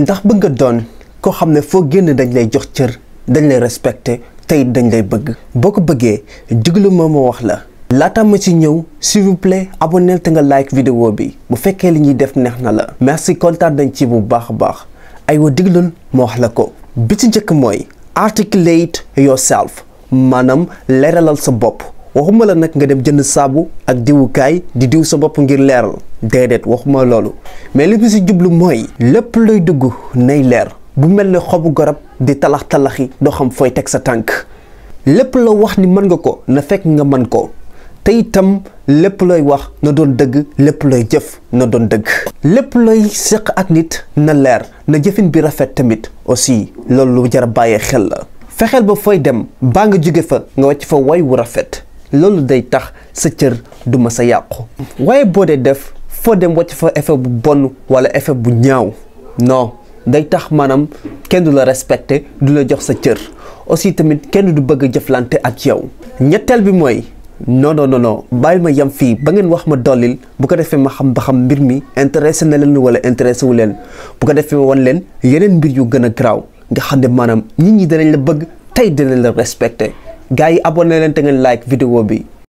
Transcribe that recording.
ndax bëgg nga doon koo xam ne foo génn dañ lay jox cër dañ lay respecté tey dañ lay bëgg boo ko bëggee diglu ma wax la laata ma ci ñëw s'il vous plaît abonnel te nga like vidéo bi bu fekkee li ñuy def neex na la merci kontaan dañ ci bu baax a baax aywa diglul ma wax la ko bi ci njëkk mooy articulate yourself maanaam leeralal sa bopp waxuma la nag nga dem jënd saabu ak diwukaay di diw sa bopp ngir leeral déedéet waxuma loolu mais li mu si jublu mooy lépp luy dugg nay leer bu mel ne xobu garab di talax-talaxi doo xam fooy teg sa tànk lépp la wax ni mën nga ko na fekk nga mën ko te itam lépp looy wax na doon dëgg lépp looy jëf na doon dëgg lépp looy seq ak nit na leer na jëfin bi rafet tamit aussi loolu lu jar a bàyyee xel la fexeel ba fooy dem baa nga jóge fa nga wàcc fa way wu rafet loolu day tax sa cër du ma sa yàqu waaye boo dee def foo dem wàcc fa effet bu bon wala effet bu ñaaw non day tax maanaam kenn du la respecté du la jox sa cër aussi tamit kenn du bëgg a jëflante ak yow ñetteel bi mooy non bàyyil ma yam fii ba ngeen wax ma dollil bu ko defee ma xam ba xam mbir mi intéressé na leen wala intéressé wu leen bu ko defee wan leen yeneen mbir yu gën a garaaw nga xam ne maanaam nit ñi danañ la bëgg tey dinañ la respecté gars yi abonné leen te ngeen like vidéo bi